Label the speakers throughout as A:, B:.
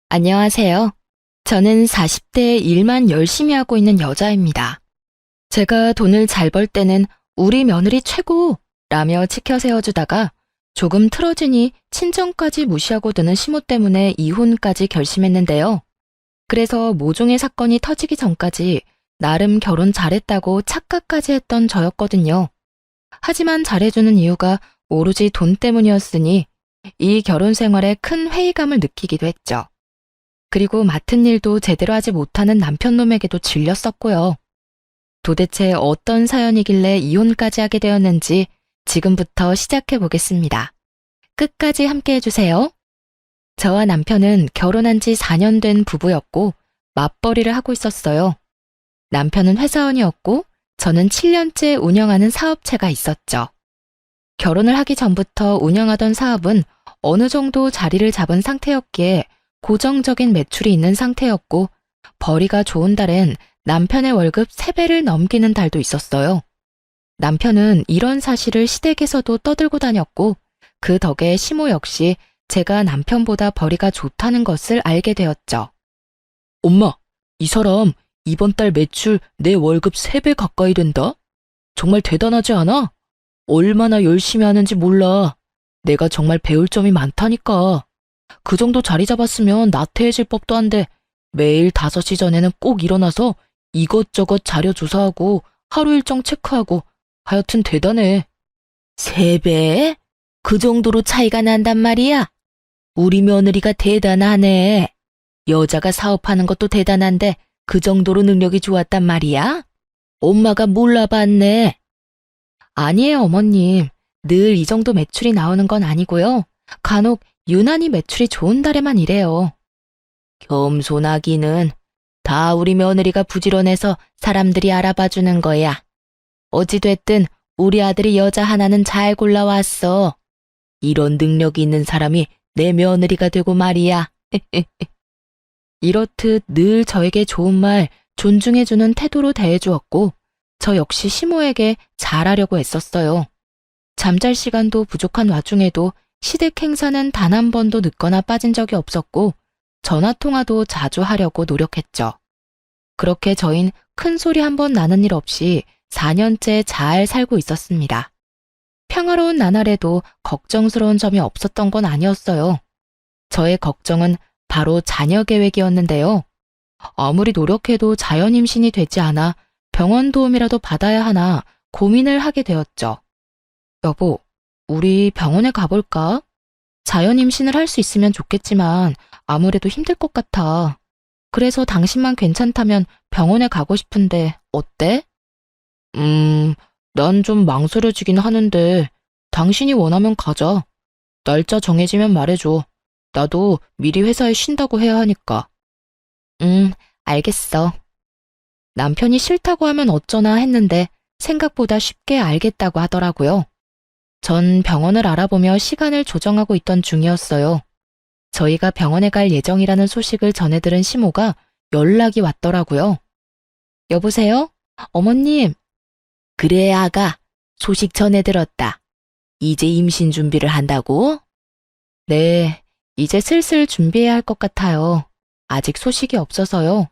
A: 안녕하세요. 저는 40대에 일만 열심히 하고 있는 여자입니다. 제가 돈을 잘 벌 때는 우리 며느리 최고! 라며 치켜 세워주다가 조금 틀어지니 친정까지 무시하고 드는 시모 때문에 이혼까지 결심했는데요. 그래서 모종의 사건이 터지기 전까지 나름 결혼 잘했다고 착각까지 했던 저였거든요. 하지만 잘해주는 이유가 오로지 돈 때문이었으니 이 결혼 생활에 큰 회의감을 느끼기도 했죠. 그리고 맡은 일도 제대로 하지 못하는 남편놈에게도 질렸었고요. 도대체 어떤 사연이길래 이혼까지 하게 되었는지 지금부터 시작해 보겠습니다. 끝까지 함께 해주세요. 저와 남편은 결혼한 지 4년 된 부부였고 맞벌이를 하고 있었어요. 남편은 회사원이었고 저는 7년째 운영하는 사업체가 있었죠. 결혼을 하기 전부터 운영하던 사업은 어느 정도 자리를 잡은 상태였기에 고정적인 매출이 있는 상태였고 벌이가 좋은 달엔 남편의 월급 3배를 넘기는 달도 있었어요. 남편은 이런 사실을 시댁에서도 떠들고 다녔고 그 덕에 시모 역시 제가 남편보다 벌이가 좋다는 것을 알게 되었죠. 엄마, 이 사람 이번 달 매출 내 월급 3배 가까이 된다? 정말 대단하지 않아? 얼마나 열심히 하는지 몰라. 내가 정말 배울 점이 많다니까. 그 정도 자리 잡았으면 나태해질 법도 한데 매일 5시 전에는 꼭 일어나서 이것저것 자료 조사하고 하루 일정 체크하고 하여튼 대단해. 3배? 그 정도로 차이가 난단 말이야? 우리 며느리가 대단하네. 여자가 사업하는 것도 대단한데 그 정도로 능력이 좋았단 말이야? 엄마가 몰라봤네. 아니에요, 어머님. 늘 이 정도 매출이 나오는 건 아니고요. 간혹 유난히 매출이 좋은 달에만 이래요. 겸손하기는 다 우리 며느리가 부지런해서 사람들이 알아봐주는 거야. 어찌됐든 우리 아들이 여자 하나는 잘 골라왔어. 이런 능력이 있는 사람이 내 며느리가 되고 말이야. 이렇듯 늘 저에게 좋은 말, 존중해주는 태도로 대해주었고 저 역시 시모에게 잘하려고 애썼어요. 잠잘 시간도 부족한 와중에도 시댁 행사는 단 한 번도 늦거나 빠진 적이 없었고 전화통화도 자주 하려고 노력했죠. 그렇게 저흰 큰 소리 한 번 나는 일 없이 4년째 잘 살고 있었습니다. 평화로운 나날에도 걱정스러운 점이 없었던 건 아니었어요. 저의 걱정은 바로 자녀 계획이었는데요. 아무리 노력해도 자연 임신이 되지 않아 병원 도움이라도 받아야 하나 고민을 하게 되었죠. 여보, 우리 병원에 가볼까? 자연 임신을 할 수 있으면 좋겠지만 아무래도 힘들 것 같아. 그래서 당신만 괜찮다면 병원에 가고 싶은데 어때? 난 좀 망설여지긴 하는데 당신이 원하면 가자. 날짜 정해지면 말해줘. 나도 미리 회사에 쉰다고 해야 하니까. 알겠어. 남편이 싫다고 하면 어쩌나 했는데 생각보다 쉽게 알겠다고 하더라고요. 전 병원을 알아보며 시간을 조정하고 있던 중이었어요. 저희가 병원에 갈 예정이라는 소식을 전해 들은 시모가 연락이 왔더라고요. 여보세요? 어머님. 그래, 아가. 소식 전해 들었다. 이제 임신 준비를 한다고? 네, 이제 슬슬 준비해야 할 것 같아요. 아직 소식이 없어서요.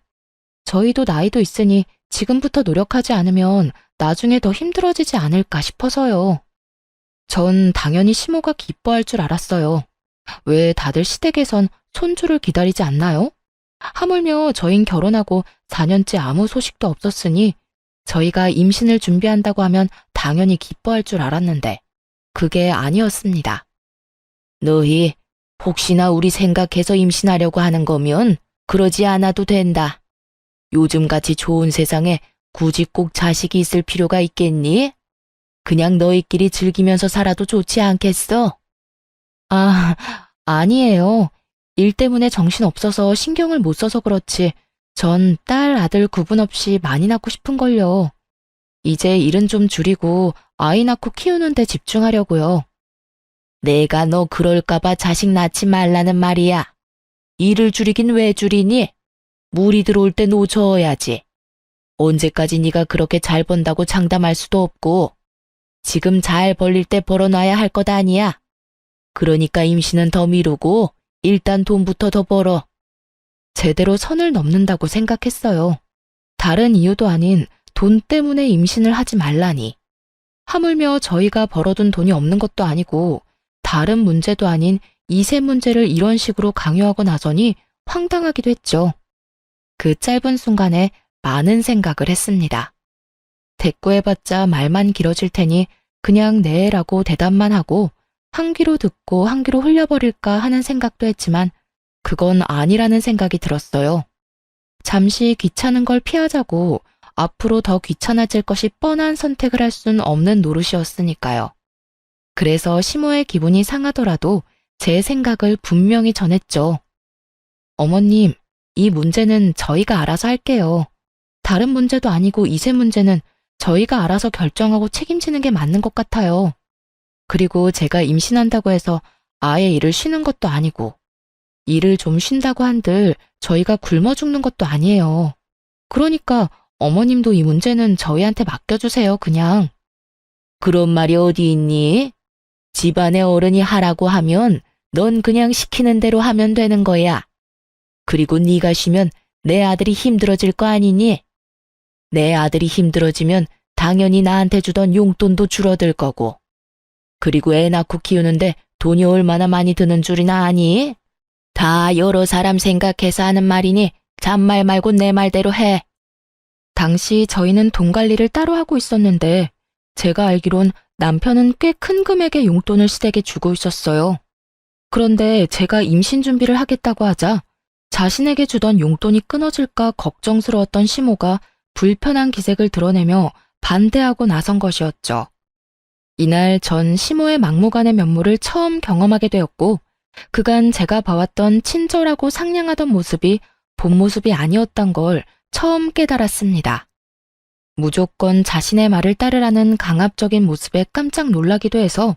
A: 저희도 나이도 있으니 지금부터 노력하지 않으면 나중에 더 힘들어지지 않을까 싶어서요. 전 당연히 시모가 기뻐할 줄 알았어요. 왜 다들 시댁에선 손주를 기다리지 않나요? 하물며 저흰 결혼하고 4년째 아무 소식도 없었으니 저희가 임신을 준비한다고 하면 당연히 기뻐할 줄 알았는데 그게 아니었습니다. 너희 혹시나 우리 생각해서 임신하려고 하는 거면 그러지 않아도 된다. 요즘같이 좋은 세상에 굳이 꼭 자식이 있을 필요가 있겠니? 그냥 너희끼리 즐기면서 살아도 좋지 않겠어? 아, 아니에요. 일 때문에 정신 없어서 신경을 못 써서 그렇지. 전 딸, 아들 구분 없이 많이 낳고 싶은걸요. 이제 일은 좀 줄이고 아이 낳고 키우는 데 집중하려고요. 내가 너 그럴까봐 자식 낳지 말라는 말이야. 일을 줄이긴 왜 줄이니? 물이 들어올 때 놓쳐야지. 언제까지 네가 그렇게 잘 번다고 장담할 수도 없고 지금 잘 벌릴 때 벌어놔야 할 것 아니야. 그러니까 임신은 더 미루고 일단 돈부터 더 벌어. 제대로 선을 넘는다고 생각했어요. 다른 이유도 아닌 돈 때문에 임신을 하지 말라니. 하물며 저희가 벌어둔 돈이 없는 것도 아니고 다른 문제도 아닌 이세 문제를 이런 식으로 강요하고 나서니 황당하기도 했죠. 그 짧은 순간에 많은 생각을 했습니다. 대꾸해봤자 말만 길어질 테니 그냥 네라고 대답만 하고 한 귀로 듣고 한 귀로 흘려버릴까 하는 생각도 했지만 그건 아니라는 생각이 들었어요. 잠시 귀찮은 걸 피하자고 앞으로 더 귀찮아질 것이 뻔한 선택을 할 순 없는 노릇이었으니까요. 그래서 시모의 기분이 상하더라도 제 생각을 분명히 전했죠. 어머님, 이 문제는 저희가 알아서 할게요. 다른 문제도 아니고 이세 문제는 저희가 알아서 결정하고 책임지는 게 맞는 것 같아요. 그리고 제가 임신한다고 해서 아예 일을 쉬는 것도 아니고 일을 좀 쉰다고 한들 저희가 굶어 죽는 것도 아니에요. 그러니까 어머님도 이 문제는 저희한테 맡겨주세요, 그냥. 그런 말이 어디 있니? 집안의 어른이 하라고 하면 넌 그냥 시키는 대로 하면 되는 거야. 그리고 네가 쉬면 내 아들이 힘들어질 거 아니니? 내 아들이 힘들어지면 당연히 나한테 주던 용돈도 줄어들 거고. 그리고 애 낳고 키우는데 돈이 얼마나 많이 드는 줄이나 아니? 다 여러 사람 생각해서 하는 말이니 잔말 말고 내 말대로 해. 당시 저희는 돈 관리를 따로 하고 있었는데 제가 알기론 남편은 꽤 큰 금액의 용돈을 시댁에 주고 있었어요. 그런데 제가 임신 준비를 하겠다고 하자 자신에게 주던 용돈이 끊어질까 걱정스러웠던 시모가 불편한 기색을 드러내며 반대하고 나선 것이었죠. 이날 전 시모의 막무가내 면모를 처음 경험하게 되었고 그간 제가 봐왔던 친절하고 상냥하던 모습이 본 모습이 아니었던 걸 처음 깨달았습니다. 무조건 자신의 말을 따르라는 강압적인 모습에 깜짝 놀라기도 해서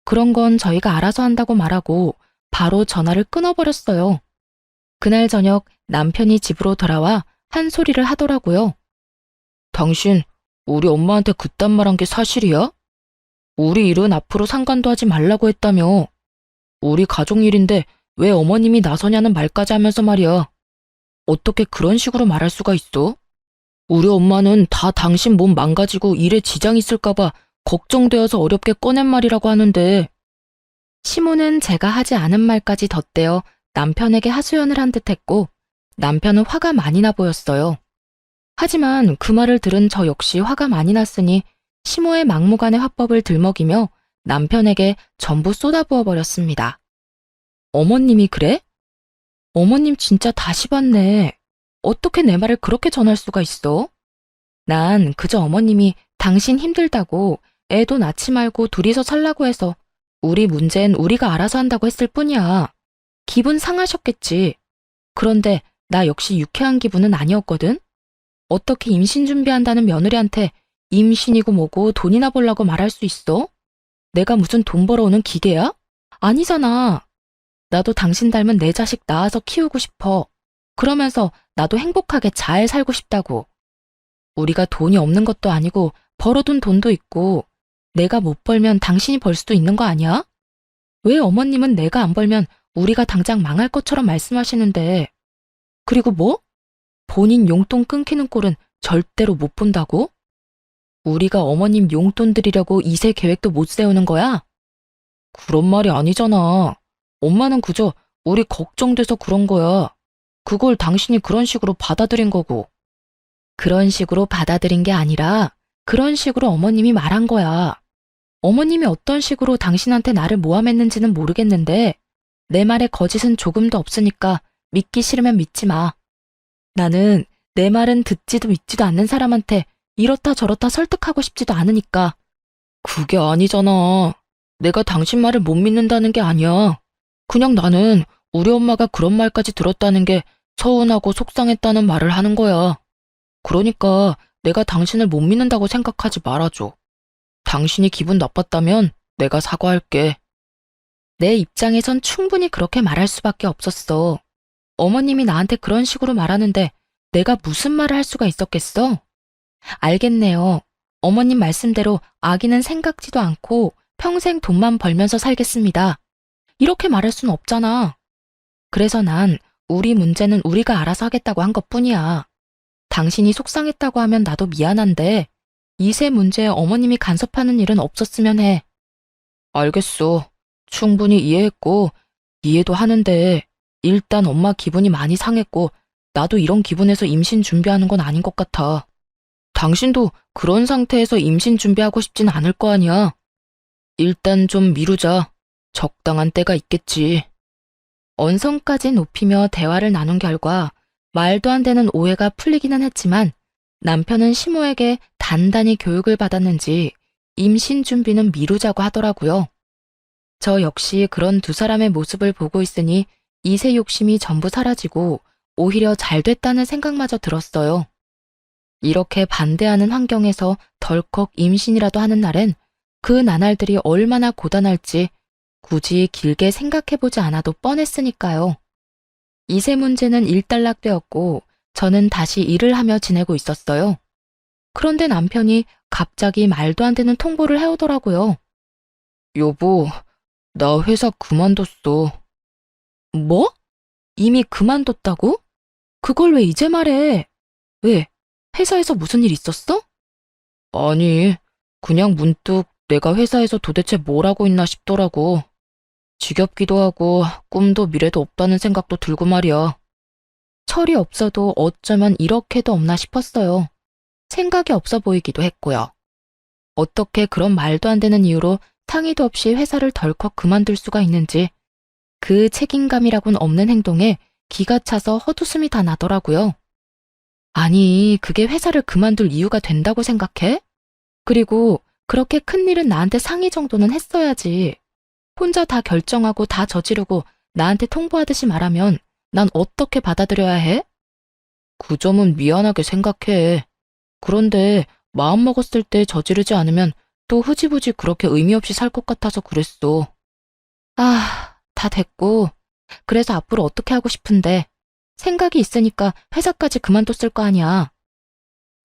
A: 그런 건 저희가 알아서 한다고 말하고 바로 전화를 끊어버렸어요. 그날 저녁 남편이 집으로 돌아와 한 소리를 하더라고요. 당신 우리 엄마한테 그딴 말 한 게 사실이야? 우리 일은 앞으로 상관도 하지 말라고 했다며. 우리 가족 일인데 왜 어머님이 나서냐는 말까지 하면서 말이야. 어떻게 그런 식으로 말할 수가 있어? 우리 엄마는 다 당신 몸 망가지고 일에 지장 있을까봐 걱정되어서 어렵게 꺼낸 말이라고 하는데. 시모는 제가 하지 않은 말까지 덧대어 남편에게 하소연을 한 듯했고 남편은 화가 많이 나 보였어요. 하지만 그 말을 들은 저 역시 화가 많이 났으니 시모의 막무가내 화법을 들먹이며 남편에게 전부 쏟아부어 버렸습니다. 어머님이 그래? 어머님 진짜 다시 봤네. 어떻게 내 말을 그렇게 전할 수가 있어? 난 그저 어머님이 당신 힘들다고 애도 낳지 말고 둘이서 살라고 해서 우리 문제는 우리가 알아서 한다고 했을 뿐이야. 기분 상하셨겠지. 그런데 나 역시 유쾌한 기분은 아니었거든. 어떻게 임신 준비한다는 며느리한테 임신이고 뭐고 돈이나 벌라고 말할 수 있어? 내가 무슨 돈 벌어오는 기계야? 아니잖아. 나도 당신 닮은 내 자식 낳아서 키우고 싶어. 그러면서 나도 행복하게 잘 살고 싶다고. 우리가 돈이 없는 것도 아니고 벌어둔 돈도 있고 내가 못 벌면 당신이 벌 수도 있는 거 아니야? 왜 어머님은 내가 안 벌면 우리가 당장 망할 것처럼 말씀하시는데. 그리고 뭐? 본인 용돈 끊기는 꼴은 절대로 못 본다고? 우리가 어머님 용돈 드리려고 이세 계획도 못 세우는 거야? 그런 말이 아니잖아. 엄마는 그저 우리 걱정돼서 그런 거야. 그걸 당신이 그런 식으로 받아들인 거고. 그런 식으로 받아들인 게 아니라 그런 식으로 어머님이 말한 거야. 어머님이 어떤 식으로 당신한테 나를 모함했는지는 모르겠는데 내 말에 거짓은 조금도 없으니까 믿기 싫으면 믿지 마. 나는 내 말은 듣지도 믿지도 않는 사람한테 이렇다 저렇다 설득하고 싶지도 않으니까. 그게 아니잖아. 내가 당신 말을 못 믿는다는 게 아니야. 그냥 나는 우리 엄마가 그런 말까지 들었다는 게 서운하고 속상했다는 말을 하는 거야. 그러니까 내가 당신을 못 믿는다고 생각하지 말아줘. 당신이 기분 나빴다면 내가 사과할게. 내 입장에선 충분히 그렇게 말할 수밖에 없었어. 어머님이 나한테 그런 식으로 말하는데 내가 무슨 말을 할 수가 있었겠어? 알겠네요. 어머님 말씀대로 아기는 생각지도 않고 평생 돈만 벌면서 살겠습니다. 이렇게 말할 순 없잖아. 그래서 난 우리 문제는 우리가 알아서 하겠다고 한 것뿐이야. 당신이 속상했다고 하면 나도 미안한데 이세 문제에 어머님이 간섭하는 일은 없었으면 해. 알겠어. 충분히 이해했고 이해도 하는데 일단 엄마 기분이 많이 상했고 나도 이런 기분에서 임신 준비하는 건 아닌 것 같아. 당신도 그런 상태에서 임신 준비하고 싶진 않을 거 아니야. 일단 좀 미루자. 적당한 때가 있겠지. 언성까지 높이며 대화를 나눈 결과 말도 안 되는 오해가 풀리기는 했지만 남편은 시모에게 단단히 교육을 받았는지 임신 준비는 미루자고 하더라고요. 저 역시 그런 두 사람의 모습을 보고 있으니 이세 욕심이 전부 사라지고 오히려 잘 됐다는 생각마저 들었어요. 이렇게 반대하는 환경에서 덜컥 임신이라도 하는 날엔 그 나날들이 얼마나 고단할지 굳이 길게 생각해보지 않아도 뻔했으니까요. 이세 문제는 일단락되었고 저는 다시 일을 하며 지내고 있었어요. 그런데 남편이 갑자기 말도 안 되는 통보를 해오더라고요. 여보, 나 회사 그만뒀어. 뭐? 이미 그만뒀다고? 그걸 왜 이제 말해? 왜? 회사에서 무슨 일 있었어? 아니, 그냥 문득 내가 회사에서 도대체 뭘 하고 있나 싶더라고. 지겹기도 하고 꿈도 미래도 없다는 생각도 들고 말이야. 철이 없어도 어쩌면 이렇게도 없나 싶었어요. 생각이 없어 보이기도 했고요. 어떻게 그런 말도 안 되는 이유로 상의도 없이 회사를 덜컥 그만둘 수가 있는지 그 책임감이라곤 없는 행동에 기가 차서 헛웃음이 다 나더라고요. 아니, 그게 회사를 그만둘 이유가 된다고 생각해? 그리고 그렇게 큰일은 나한테 상의 정도는 했어야지. 혼자 다 결정하고 다 저지르고 나한테 통보하듯이 말하면 난 어떻게 받아들여야 해? 그 점은 미안하게 생각해. 그런데 마음먹었을 때 저지르지 않으면 또 흐지부지 그렇게 의미 없이 살 것 같아서 그랬어. 아, 다 됐고. 그래서 앞으로 어떻게 하고 싶은데 생각이 있으니까 회사까지 그만뒀을 거 아니야.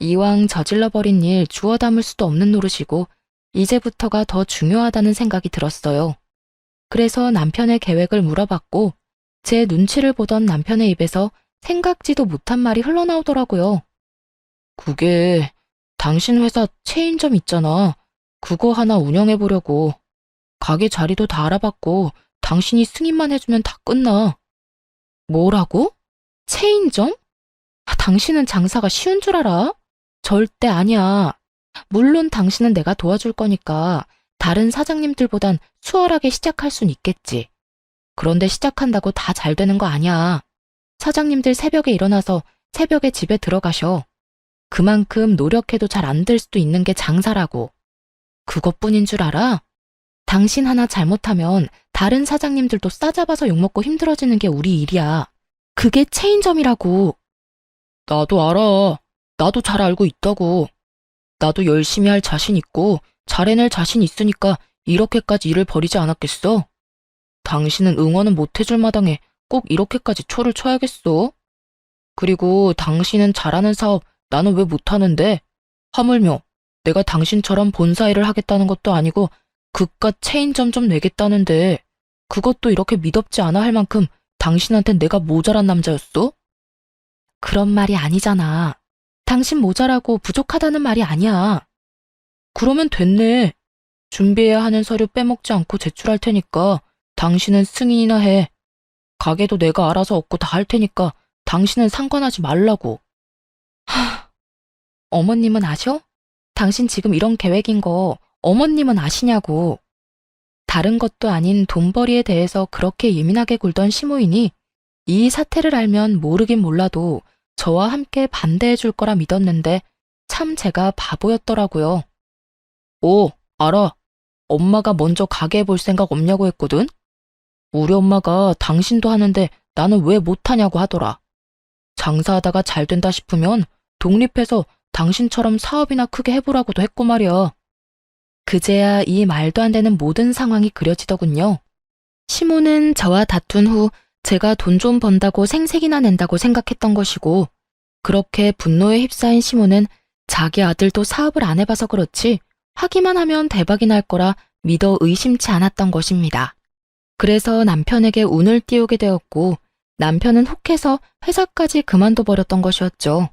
A: 이왕 저질러버린 일 주워 담을 수도 없는 노릇이고 이제부터가 더 중요하다는 생각이 들었어요. 그래서 남편의 계획을 물어봤고 제 눈치를 보던 남편의 입에서 생각지도 못한 말이 흘러나오더라고요. 그게 당신 회사 체인점 있잖아. 그거 하나 운영해보려고. 가게 자리도 다 알아봤고 당신이 승인만 해주면 다 끝나. 뭐라고? 체인점? 당신은 장사가 쉬운 줄 알아? 절대 아니야. 물론 당신은 내가 도와줄 거니까 다른 사장님들보단 수월하게 시작할 순 있겠지. 그런데 시작한다고 다 잘 되는 거 아니야. 사장님들 새벽에 일어나서 새벽에 집에 들어가셔. 그만큼 노력해도 잘 안 될 수도 있는 게 장사라고. 그것뿐인 줄 알아? 당신 하나 잘못하면 다른 사장님들도 싸잡아서 욕먹고 힘들어지는 게 우리 일이야. 그게 체인점이라고. 나도 알아. 나도 잘 알고 있다고. 나도 열심히 할 자신 있고 잘 해낼 자신 있으니까 이렇게까지 일을 벌이지 않았겠어? 당신은 응원은 못 해줄 마당에 꼭 이렇게까지 초를 쳐야겠어? 그리고 당신은 잘하는 사업 나는 왜 못하는데? 하물며 내가 당신처럼 본사 일을 하겠다는 것도 아니고 그깟 체인점 좀 내겠다는데 그것도 이렇게 미덥지 않아 할 만큼 당신한텐 내가 모자란 남자였어? 그런 말이 아니잖아. 당신 모자라고 부족하다는 말이 아니야. 그러면 됐네. 준비해야 하는 서류 빼먹지 않고 제출할 테니까 당신은 승인이나 해. 가게도 내가 알아서 얻고 다 할 테니까 당신은 상관하지 말라고. 어머님은 아셔? 당신 지금 이런 계획인 거 어머님은 아시냐고. 다른 것도 아닌 돈벌이에 대해서 그렇게 예민하게 굴던 시모이니 이 사태를 알면 모르긴 몰라도 저와 함께 반대해 줄 거라 믿었는데 참 제가 바보였더라고요. 오, 알아. 엄마가 먼저 가게 볼 생각 없냐고 했거든? 우리 엄마가 당신도 하는데 나는 왜 못하냐고 하더라. 장사하다가 잘 된다 싶으면 독립해서 당신처럼 사업이나 크게 해보라고도 했고 말이야. 그제야 이 말도 안 되는 모든 상황이 그려지더군요. 시모는 저와 다툰 후 제가 돈 좀 번다고 생색이나 낸다고 생각했던 것이고 그렇게 분노에 휩싸인 시모는 자기 아들도 사업을 안 해봐서 그렇지 하기만 하면 대박이 날 거라 믿어 의심치 않았던 것입니다. 그래서 남편에게 운을 띄우게 되었고 남편은 혹해서 회사까지 그만둬버렸던 것이었죠.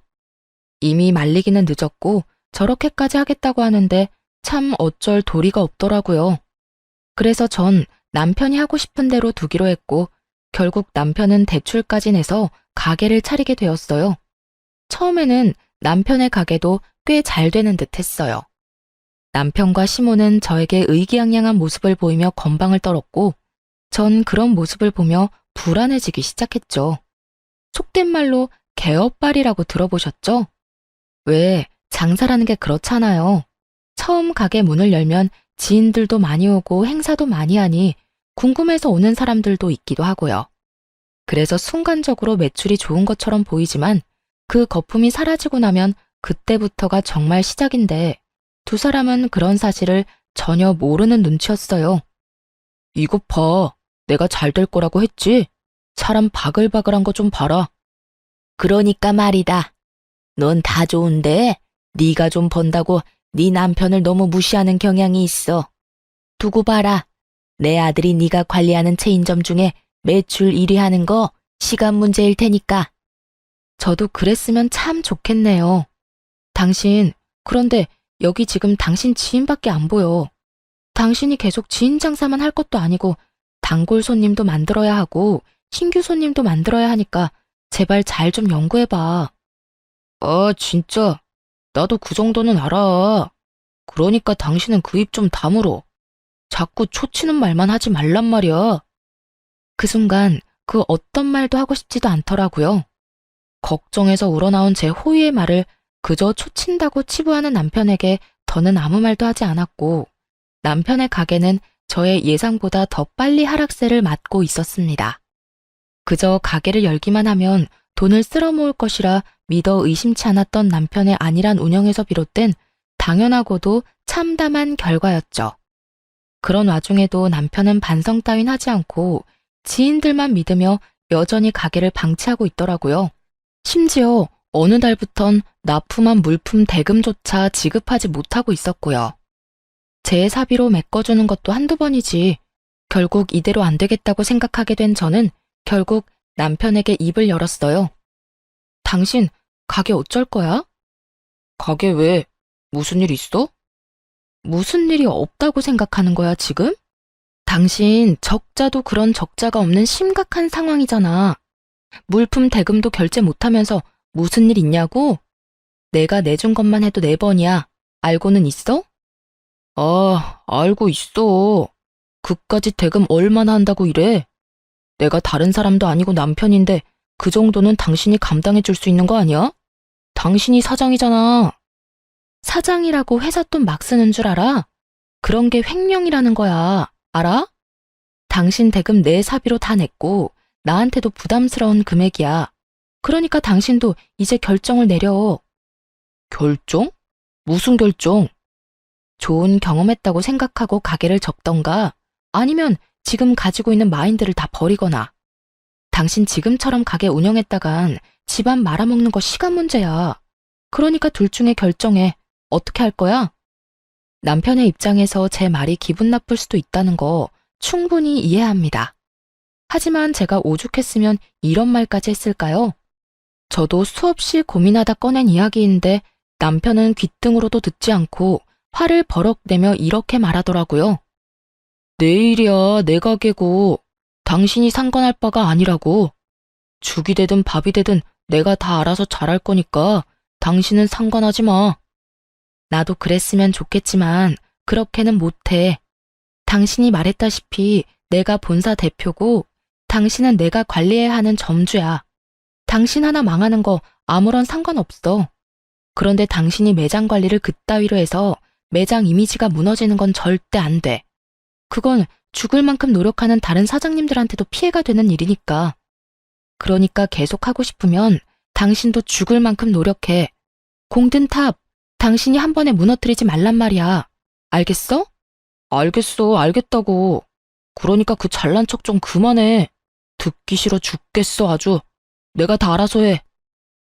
A: 이미 말리기는 늦었고 저렇게까지 하겠다고 하는데 참 어쩔 도리가 없더라고요. 그래서 전 남편이 하고 싶은 대로 두기로 했고 결국 남편은 대출까지 내서 가게를 차리게 되었어요. 처음에는 남편의 가게도 꽤 잘 되는 듯 했어요. 남편과 시모는 저에게 의기양양한 모습을 보이며 건방을 떨었고 전 그런 모습을 보며 불안해지기 시작했죠. 속된 말로 개업발이라고 들어보셨죠? 왜 장사라는 게 그렇잖아요. 처음 가게 문을 열면 지인들도 많이 오고 행사도 많이 하니 궁금해서 오는 사람들도 있기도 하고요. 그래서 순간적으로 매출이 좋은 것처럼 보이지만 그 거품이 사라지고 나면 그때부터가 정말 시작인데 두 사람은 그런 사실을 전혀 모르는 눈치였어요. 이것 봐. 내가 잘 될 거라고 했지? 사람 바글바글한 거 좀 봐라. 그러니까 말이다. 넌 다 좋은데 네가 좀 번다고 네 남편을 너무 무시하는 경향이 있어. 두고 봐라. 내 아들이 네가 관리하는 체인점 중에 매출 1위 하는 거 시간 문제일 테니까. 저도 그랬으면 참 좋겠네요. 당신, 그런데 여기 지금 당신 지인밖에 안 보여. 당신이 계속 지인 장사만 할 것도 아니고 단골 손님도 만들어야 하고 신규 손님도 만들어야 하니까 제발 잘 좀 연구해봐. 아, 진짜. 나도 그 정도는 알아. 그러니까 당신은 그 입 좀 다물어. 자꾸 초치는 말만 하지 말란 말이야. 그 순간 그 어떤 말도 하고 싶지도 않더라고요. 걱정해서 우러나온 제 호의의 말을 그저 초친다고 치부하는 남편에게 더는 아무 말도 하지 않았고 남편의 가게는 저의 예상보다 더 빨리 하락세를 맞고 있었습니다. 그저 가게를 열기만 하면 돈을 쓸어모을 것이라 믿어 의심치 않았던 남편의 안일한 운영에서 비롯된 당연하고도 참담한 결과였죠. 그런 와중에도 남편은 반성 따윈 하지 않고 지인들만 믿으며 여전히 가게를 방치하고 있더라고요. 심지어 어느 달부턴 납품한 물품 대금조차 지급하지 못하고 있었고요. 제 사비로 메꿔주는 것도 한두 번이지 결국 이대로 안 되겠다고 생각하게 된 저는 결국 남편에게 입을 열었어요. 당신 가게 어쩔 거야? 가게 왜? 무슨 일 있어? 무슨 일이 없다고 생각하는 거야, 지금? 당신 적자도 그런 적자가 없는 심각한 상황이잖아. 물품 대금도 결제 못하면서 무슨 일 있냐고? 내가 내준 것만 해도 4번이야. 알고는 있어? 아, 알고 있어. 그까짓 대금 얼마나 한다고 이래? 내가 다른 사람도 아니고 남편인데 그 정도는 당신이 감당해 줄 수 있는 거 아니야? 당신이 사장이잖아. 사장이라고 회사 돈 막 쓰는 줄 알아? 그런 게 횡령이라는 거야. 알아? 당신 대금 내 사비로 다 냈고 나한테도 부담스러운 금액이야. 그러니까 당신도 이제 결정을 내려. 결정? 무슨 결정? 좋은 경험했다고 생각하고 가게를 접던가 아니면 지금 가지고 있는 마인드를 다 버리거나. 당신 지금처럼 가게 운영했다간 집안 말아먹는 거 시간 문제야. 그러니까 둘 중에 결정해. 어떻게 할 거야? 남편의 입장에서 제 말이 기분 나쁠 수도 있다는 거 충분히 이해합니다. 하지만 제가 오죽했으면 이런 말까지 했을까요? 저도 수없이 고민하다 꺼낸 이야기인데 남편은 귓등으로도 듣지 않고 화를 버럭 내며 이렇게 말하더라고요. 내 일이야, 내 가게고. 당신이 상관할 바가 아니라고. 죽이 되든 밥이 되든 내가 다 알아서 잘할 거니까 당신은 상관하지 마. 나도 그랬으면 좋겠지만 그렇게는 못해. 당신이 말했다시피 내가 본사 대표고 당신은 내가 관리해야 하는 점주야. 당신 하나 망하는 거 아무런 상관없어. 그런데 당신이 매장 관리를 그따위로 해서 매장 이미지가 무너지는 건 절대 안 돼. 그건 죽을 만큼 노력하는 다른 사장님들한테도 피해가 되는 일이니까. 그러니까 계속 하고 싶으면 당신도 죽을 만큼 노력해. 공든탑, 당신이 한 번에 무너뜨리지 말란 말이야. 알겠어? 알겠어, 알겠다고. 그러니까 그 잘난 척 좀 그만해. 듣기 싫어 죽겠어, 아주. 내가 다 알아서 해.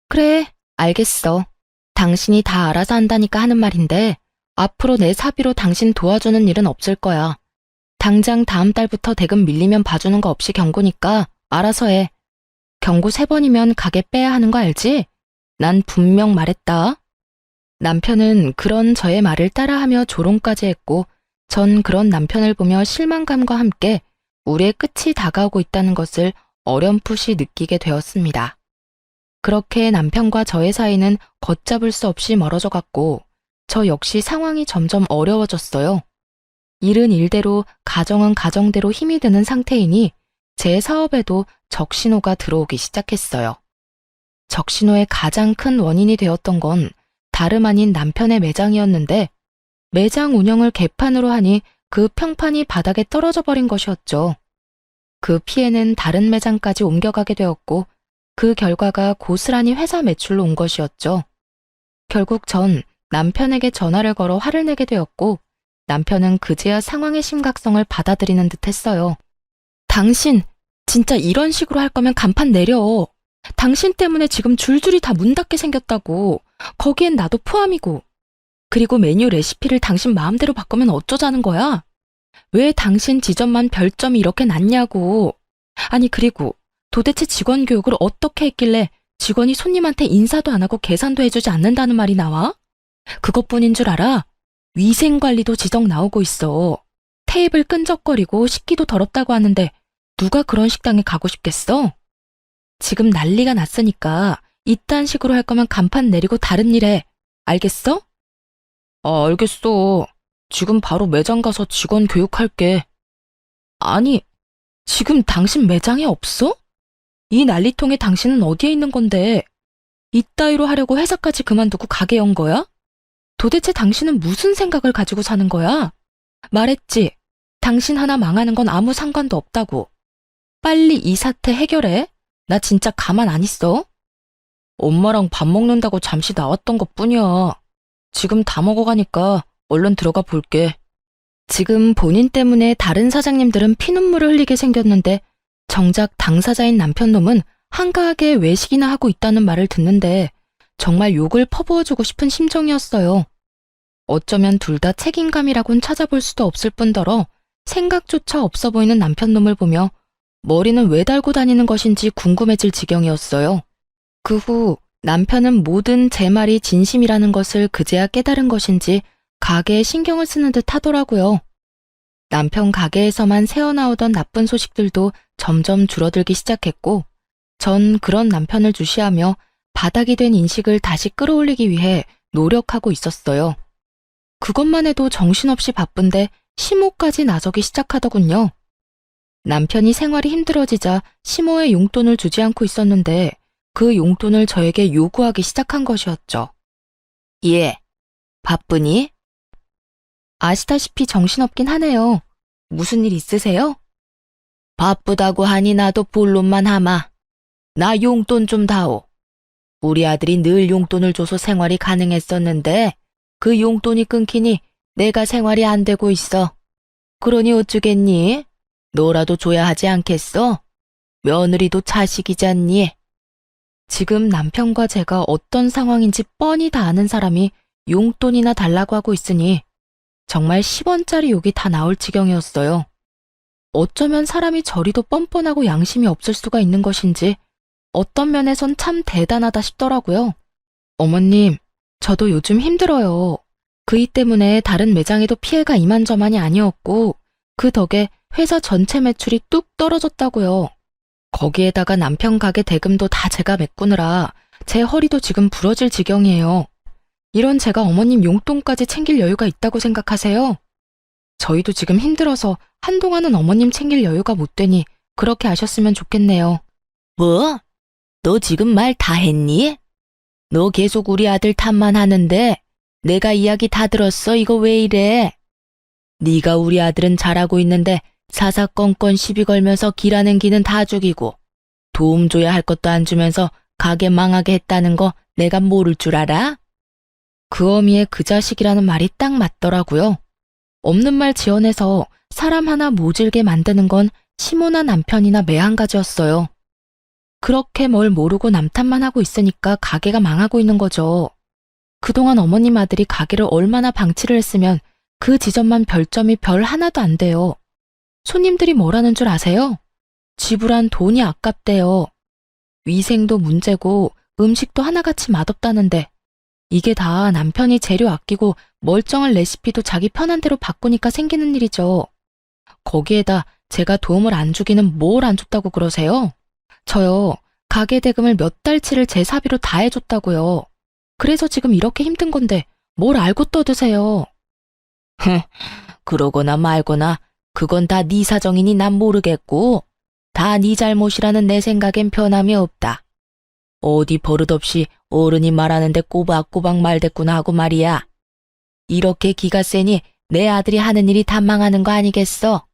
A: 그래, 알겠어. 당신이 다 알아서 한다니까 하는 말인데 앞으로 내 사비로 당신 도와주는 일은 없을 거야. 당장 다음 달부터 대금 밀리면 봐주는 거 없이 경고니까 알아서 해. 경고 3번이면 가게 빼야 하는 거 알지? 난 분명 말했다. 남편은 그런 저의 말을 따라하며 조롱까지 했고, 전 그런 남편을 보며 실망감과 함께 우리의 끝이 다가오고 있다는 것을 어렴풋이 느끼게 되었습니다. 그렇게 남편과 저의 사이는 걷잡을 수 없이 멀어져 갔고, 저 역시 상황이 점점 어려워졌어요. 일은 일대로, 가정은 가정대로 힘이 드는 상태이니 제 사업에도 적신호가 들어오기 시작했어요. 적신호의 가장 큰 원인이 되었던 건 다름 아닌 남편의 매장이었는데, 매장 운영을 개판으로 하니 그 평판이 바닥에 떨어져 버린 것이었죠. 그 피해는 다른 매장까지 옮겨가게 되었고, 그 결과가 고스란히 회사 매출로 온 것이었죠. 결국 전 남편에게 전화를 걸어 화를 내게 되었고, 남편은 그제야 상황의 심각성을 받아들이는 듯 했어요. 당신, 진짜 이런 식으로 할 거면 간판 내려. 당신 때문에 지금 줄줄이 다 문 닫게 생겼다고. 거기엔 나도 포함이고. 그리고 메뉴 레시피를 당신 마음대로 바꾸면 어쩌자는 거야? 왜 당신 지점만 별점이 이렇게 낮냐고. 아니, 그리고 도대체 직원 교육을 어떻게 했길래 직원이 손님한테 인사도 안 하고 계산도 해주지 않는다는 말이 나와? 그것뿐인 줄 알아? 위생관리도 지적 나오고 있어. 테이블 끈적거리고 식기도 더럽다고 하는데 누가 그런 식당에 가고 싶겠어? 지금 난리가 났으니까 이딴 식으로 할 거면 간판 내리고 다른 일 해. 알겠어? 알겠어. 지금 바로 매장 가서 직원 교육할게. 아니, 지금 당신 매장에 없어? 이 난리통에 당신은 어디에 있는 건데? 이따위로 하려고 회사까지 그만두고 가게 연 거야? 도대체 당신은 무슨 생각을 가지고 사는 거야? 말했지. 당신 하나 망하는 건 아무 상관도 없다고. 빨리 이 사태 해결해. 나 진짜 가만 안 있어. 엄마랑 밥 먹는다고 잠시 나왔던 것뿐이야. 지금 다 먹어가니까 얼른 들어가 볼게. 지금 본인 때문에 다른 사장님들은 피눈물을 흘리게 생겼는데 정작 당사자인 남편놈은 한가하게 외식이나 하고 있다는 말을 듣는데 정말 욕을 퍼부어주고 싶은 심정이었어요. 어쩌면 둘 다 책임감이라곤 찾아볼 수도 없을 뿐더러 생각조차 없어 보이는 남편놈을 보며 머리는 왜 달고 다니는 것인지 궁금해질 지경이었어요. 그 후 남편은 모든 제 말이 진심이라는 것을 그제야 깨달은 것인지 가게에 신경을 쓰는 듯 하더라고요. 남편 가게에서만 새어나오던 나쁜 소식들도 점점 줄어들기 시작했고, 전 그런 남편을 주시하며 바닥이 된 인식을 다시 끌어올리기 위해 노력하고 있었어요. 그것만 해도 정신없이 바쁜데 시모까지 나서기 시작하더군요. 남편이 생활이 힘들어지자 시모의 용돈을 주지 않고 있었는데 그 용돈을 저에게 요구하기 시작한 것이었죠. 예, 바쁘니? 아시다시피 정신없긴 하네요. 무슨 일 있으세요? 바쁘다고 하니 나도 본론만 하마. 나 용돈 좀 다오. 우리 아들이 늘 용돈을 줘서 생활이 가능했었는데 그 용돈이 끊기니 내가 생활이 안 되고 있어. 그러니 어쩌겠니? 너라도 줘야 하지 않겠어? 며느리도 자식이잖니. 지금 남편과 제가 어떤 상황인지 뻔히 다 아는 사람이 용돈이나 달라고 하고 있으니 정말 10원짜리 욕이 다 나올 지경이었어요. 어쩌면 사람이 저리도 뻔뻔하고 양심이 없을 수가 있는 것인지 어떤 면에선 참 대단하다 싶더라고요. 어머님, 저도 요즘 힘들어요. 그 일 때문에 다른 매장에도 피해가 이만저만이 아니었고 그 덕에 회사 전체 매출이 뚝 떨어졌다고요. 거기에다가 남편 가게 대금도 다 제가 메꾸느라 제 허리도 지금 부러질 지경이에요. 이런 제가 어머님 용돈까지 챙길 여유가 있다고 생각하세요? 저희도 지금 힘들어서 한동안은 어머님 챙길 여유가 못 되니 그렇게 아셨으면 좋겠네요. 뭐? 너 지금 말 다 했니? 너 계속 우리 아들 탓만 하는데 내가 이야기 다 들었어. 이거 왜 이래? 네가 우리 아들은 잘하고 있는데 사사건건 시비 걸면서 길하는 기는 다 죽이고 도움 줘야 할 것도 안 주면서 가게 망하게 했다는 거 내가 모를 줄 알아? 그 어미의 그 자식이라는 말이 딱 맞더라고요. 없는 말 지어내서 사람 하나 모질게 만드는 건 시모나 남편이나 매한가지였어요. 그렇게 뭘 모르고 남탓만 하고 있으니까 가게가 망하고 있는 거죠. 그동안 어머님 아들이 가게를 얼마나 방치를 했으면 그 지점만 별점이 별 하나도 안 돼요. 손님들이 뭐라는 줄 아세요? 지불한 돈이 아깝대요. 위생도 문제고 음식도 하나같이 맛없다는데 이게 다 남편이 재료 아끼고 멀쩡한 레시피도 자기 편한 대로 바꾸니까 생기는 일이죠. 거기에다 제가 도움을 안 주기는 뭘 안 줬다고 그러세요? 저요, 가게 대금을 몇 달치를 제 사비로 다 해줬다고요. 그래서 지금 이렇게 힘든 건데 뭘 알고 떠드세요? 그러거나 말거나 그건 다 네 사정이니 난 모르겠고 다 네 잘못이라는 내 생각엔 변함이 없다. 어디 버릇없이 어른이 말하는데 꼬박꼬박 말댔구나 하고 말이야. 이렇게 기가 세니 내 아들이 하는 일이 다 망하는 거 아니겠어?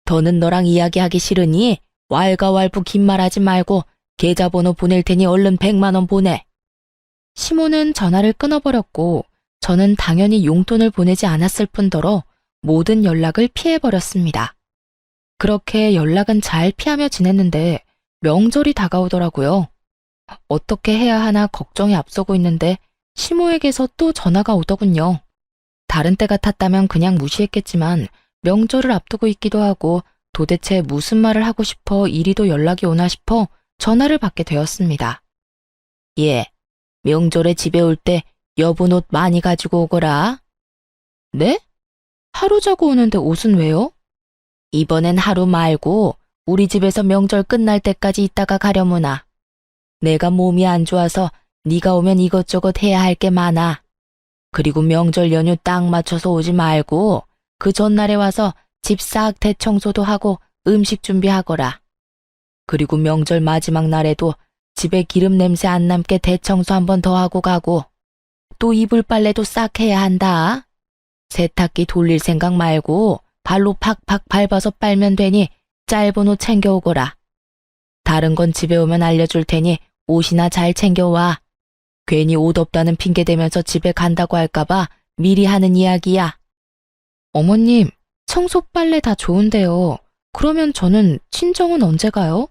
A: 더는 너랑 이야기하기 싫으니 왈가왈부 긴 말하지 말고 계좌번호 보낼 테니 얼른 100만 원 보내. 시모는 전화를 끊어버렸고 저는 당연히 용돈을 보내지 않았을 뿐더러 모든 연락을 피해버렸습니다. 그렇게 연락은 잘 피하며 지냈는데 명절이 다가오더라고요. 어떻게 해야 하나 걱정이 앞서고 있는데 시모에게서 또 전화가 오더군요. 다른 때 같았다면 그냥 무시했겠지만 명절을 앞두고 있기도 하고 도대체 무슨 말을 하고 싶어 이리도 연락이 오나 싶어 전화를 받게 되었습니다. 예, 명절에 집에 올 때 여분 옷 많이 가지고 오거라. 네? 하루 자고 오는데 옷은 왜요? 이번엔 하루 말고 우리 집에서 명절 끝날 때까지 있다가 가려무나. 내가 몸이 안 좋아서 네가 오면 이것저것 해야 할 게 많아. 그리고 명절 연휴 딱 맞춰서 오지 말고 그 전날에 와서 집 싹 대청소도 하고 음식 준비하거라. 그리고 명절 마지막 날에도 집에 기름 냄새 안 남게 대청소 한 번 더 하고 가고 또 이불 빨래도 싹 해야 한다. 세탁기 돌릴 생각 말고 발로 팍팍 밟아서 빨면 되니 짧은 옷 챙겨오거라. 다른 건 집에 오면 알려줄 테니 옷이나 잘 챙겨와. 괜히 옷 없다는 핑계 대면서 집에 간다고 할까봐 미리 하는 이야기야. 어머님, 청소 빨래 다 좋은데요. 그러면 저는 친정은 언제 가요?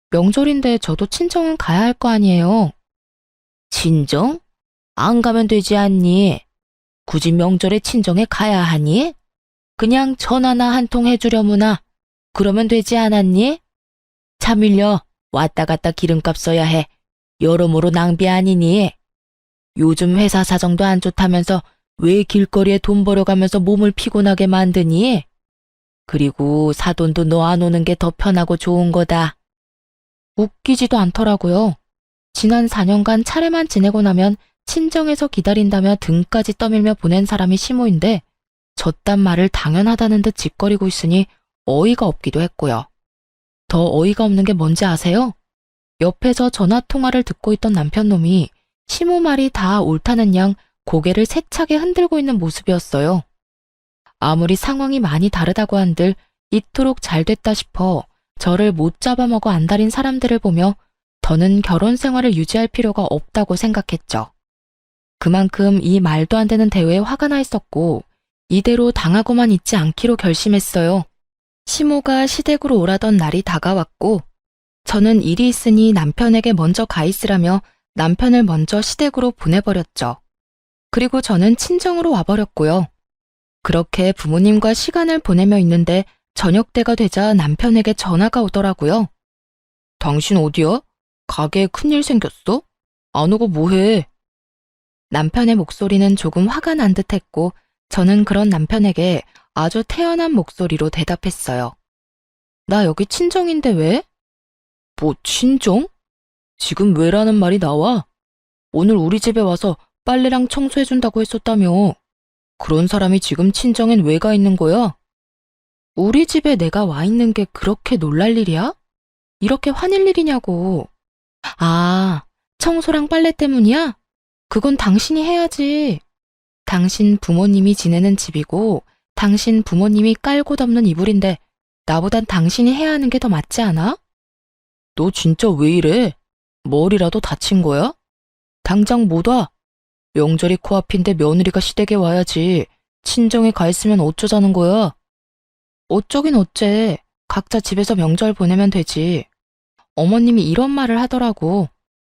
A: 명절인데 저도 친정은 가야 할 거 아니에요. 친정? 안 가면 되지 않니? 굳이 명절에 친정에 가야 하니? 그냥 전화나 한 통 해주려무나. 그러면 되지 않았니? 차 밀려 왔다 갔다 기름값 써야 해. 여러모로 낭비 아니니? 요즘 회사 사정도 안 좋다면서 왜 길거리에 돈 벌어가면서 몸을 피곤하게 만드니? 그리고 사돈도 너 안 오는 게 더 편하고 좋은 거다. 웃기지도 않더라고요. 지난 4년간 차례만 지내고 나면 친정에서 기다린다며 등까지 떠밀며 보낸 사람이 시모인데 저딴 말을 당연하다는 듯 짓거리고 있으니 어이가 없기도 했고요. 더 어이가 없는 게 뭔지 아세요? 옆에서 전화통화를 듣고 있던 남편놈이 시모 말이 다 옳다는 양 고개를 세차게 흔들고 있는 모습이었어요. 아무리 상황이 많이 다르다고 한들 이토록 잘 됐다 싶어 저를 못 잡아먹어 안달인 사람들을 보며 더는 결혼 생활을 유지할 필요가 없다고 생각했죠. 그만큼 이 말도 안 되는 대회에 화가 나 있었고 이대로 당하고만 있지 않기로 결심했어요. 시모가 시댁으로 오라던 날이 다가왔고 저는 일이 있으니 남편에게 먼저 가 있으라며 남편을 먼저 시댁으로 보내버렸죠. 그리고 저는 친정으로 와버렸고요. 그렇게 부모님과 시간을 보내며 있는데 저녁 때가 되자 남편에게 전화가 오더라고요. 당신 어디야? 가게에 큰일 생겼어? 안 오고 뭐해? 남편의 목소리는 조금 화가 난 듯했고 저는 그런 남편에게 아주 태연한 목소리로 대답했어요. 나 여기 친정인데 왜? 뭐 친정? 지금 왜라는 말이 나와? 오늘 우리 집에 와서 빨래랑 청소해준다고 했었다며. 그런 사람이 지금 친정엔 왜 가 있는 거야? 우리 집에 내가 와 있는 게 그렇게 놀랄 일이야? 이렇게 화낼 일이냐고. 아, 청소랑 빨래 때문이야? 그건 당신이 해야지. 당신 부모님이 지내는 집이고 당신 부모님이 깔고 덮는 이불인데 나보단 당신이 해야 하는 게 더 맞지 않아? 너 진짜 왜 이래? 머리라도 다친 거야? 당장 못 와. 명절이 코앞인데 며느리가 시댁에 와야지. 친정에 가 있으면 어쩌자는 거야? 어쩌긴 어째. 각자 집에서 명절 보내면 되지. 어머님이 이런 말을 하더라고.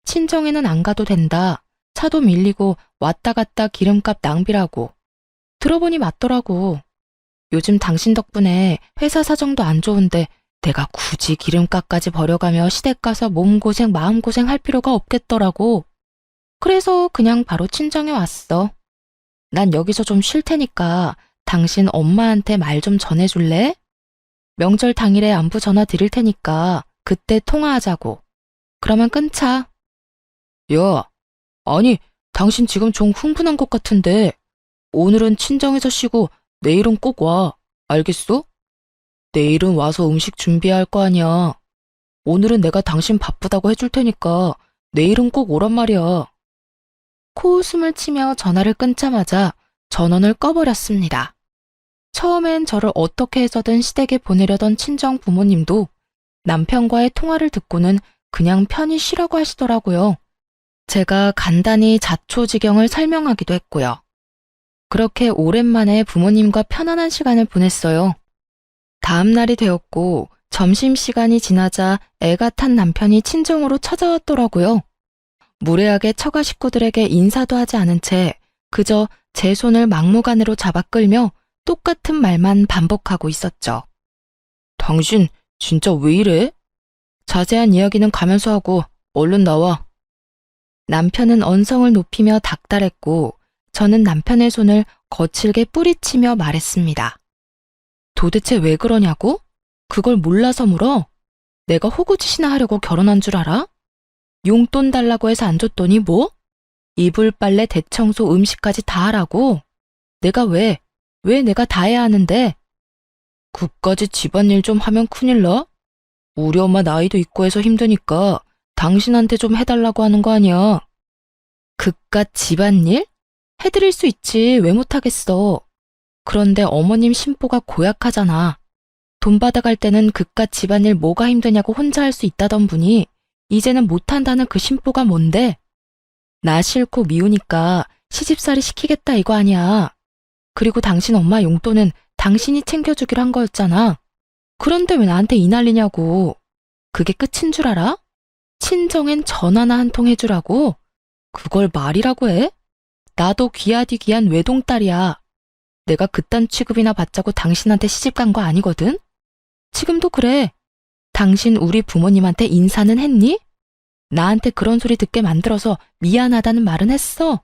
A: 친정에는 안 가도 된다. 차도 밀리고 왔다 갔다 기름값 낭비라고. 들어보니 맞더라고. 요즘 당신 덕분에 회사 사정도 안 좋은데 내가 굳이 기름값까지 버려가며 시댁 가서 몸고생 마음고생 할 필요가 없겠더라고. 그래서 그냥 바로 친정에 왔어. 난 여기서 좀 쉴 테니까 당신 엄마한테 말 좀 전해줄래? 명절 당일에 안부 전화 드릴 테니까 그때 통화하자고. 그러면 끊자. 야, 아니, 당신 지금 좀 흥분한 것 같은데 오늘은 친정에서 쉬고 내일은 꼭 와. 알겠어? 내일은 와서 음식 준비해야 할 거 아니야. 오늘은 내가 당신 바쁘다고 해줄 테니까 내일은 꼭 오란 말이야. 코웃음을 치며 전화를 끊자마자 전원을 꺼버렸습니다. 처음엔 저를 어떻게 해서든 시댁에 보내려던 친정 부모님도 남편과의 통화를 듣고는 그냥 편히 쉬라고 하시더라고요. 제가 간단히 자초지경을 설명하기도 했고요. 그렇게 오랜만에 부모님과 편안한 시간을 보냈어요. 다음 날이 되었고 점심시간이 지나자 애가 탄 남편이 친정으로 찾아왔더라고요. 무례하게 처가 식구들에게 인사도 하지 않은 채 그저 제 손을 막무가내로 잡아 끌며 똑같은 말만 반복하고 있었죠. 당신 진짜 왜 이래? 자세한 이야기는 가면서 하고 얼른 나와. 남편은 언성을 높이며 닥달했고 저는 남편의 손을 거칠게 뿌리치며 말했습니다. 도대체 왜 그러냐고? 그걸 몰라서 물어? 내가 호구짓이나 하려고 결혼한 줄 알아? 용돈 달라고 해서 안 줬더니 뭐? 이불 빨래 대청소 음식까지 다 하라고? 내가 왜 내가 다 해야 하는데? 그까지 집안일 좀 하면 큰일 나? 우리 엄마 나이도 있고 해서 힘드니까 당신한테 좀 해달라고 하는 거 아니야. 그깟 집안일? 해드릴 수 있지 왜 못하겠어. 그런데 어머님 심보가 고약하잖아. 돈 받아갈 때는 그깟 집안일 뭐가 힘드냐고 혼자 할 수 있다던 분이 이제는 못한다는 그 심보가 뭔데? 나 싫고 미우니까 시집살이 시키겠다 이거 아니야. 그리고 당신 엄마 용돈은 당신이 챙겨주기로 한 거였잖아. 그런데 왜 나한테 이 난리냐고. 그게 끝인 줄 알아? 친정엔 전화나 한 통 해주라고? 그걸 말이라고 해? 나도 귀하디 귀한 외동딸이야. 내가 그딴 취급이나 받자고 당신한테 시집간 거 아니거든? 지금도 그래. 당신 우리 부모님한테 인사는 했니? 나한테 그런 소리 듣게 만들어서 미안하다는 말은 했어.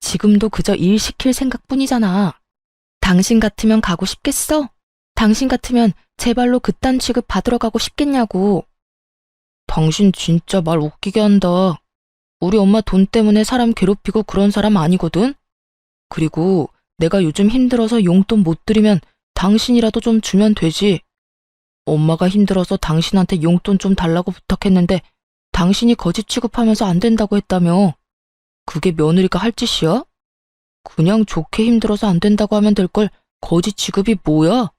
A: 지금도 그저 일 시킬 생각뿐이잖아. 당신 같으면 가고 싶겠어? 당신 같으면 제발로 그딴 취급 받으러 가고 싶겠냐고. 당신 진짜 말 웃기게 한다. 우리 엄마 돈 때문에 사람 괴롭히고 그런 사람 아니거든? 그리고 내가 요즘 힘들어서 용돈 못 드리면 당신이라도 좀 주면 되지. 엄마가 힘들어서 당신한테 용돈 좀 달라고 부탁했는데 당신이 거짓 취급하면서 안 된다고 했다며. 그게 며느리가 할 짓이야? 그냥 좋게 힘들어서 안 된다고 하면 될 걸 거짓 취급이 뭐야?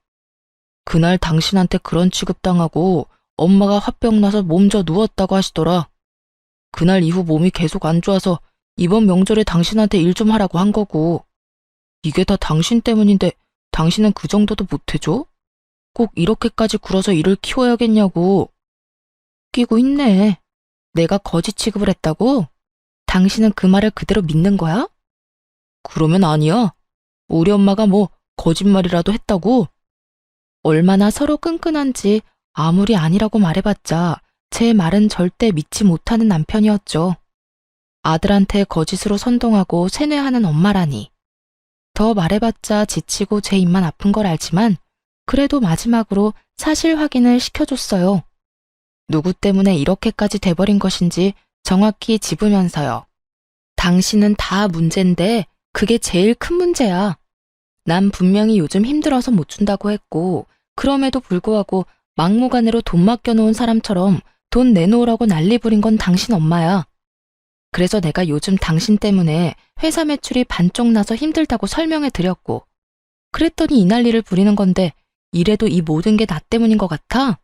A: 그날 당신한테 그런 취급당하고 엄마가 화병 나서 몸져 누웠다고 하시더라. 그날 이후 몸이 계속 안 좋아서 이번 명절에 당신한테 일 좀 하라고 한 거고. 이게 다 당신 때문인데 당신은 그 정도도 못 해줘? 꼭 이렇게까지 굴어서 일을 키워야겠냐고. 웃기고 있네. 내가 거짓 취급을 했다고? 당신은 그 말을 그대로 믿는 거야? 그러면 아니야. 우리 엄마가 뭐 거짓말이라도 했다고? 얼마나 서로 끈끈한지 아무리 아니라고 말해봤자 제 말은 절대 믿지 못하는 남편이었죠. 아들한테 거짓으로 선동하고 세뇌하는 엄마라니. 더 말해봤자 지치고 제 입만 아픈 걸 알지만 그래도 마지막으로 사실 확인을 시켜줬어요. 누구 때문에 이렇게까지 돼버린 것인지 정확히 짚으면서요. 당신은 다 문제인데 그게 제일 큰 문제야. 난 분명히 요즘 힘들어서 못 준다고 했고 그럼에도 불구하고 막무가내로 돈 맡겨놓은 사람처럼 돈 내놓으라고 난리 부린 건 당신 엄마야. 그래서 내가 요즘 당신 때문에 회사 매출이 반쪽 나서 힘들다고 설명해 드렸고 그랬더니 이 난리를 부리는 건데 이래도 이 모든 게 나 때문인 것 같아?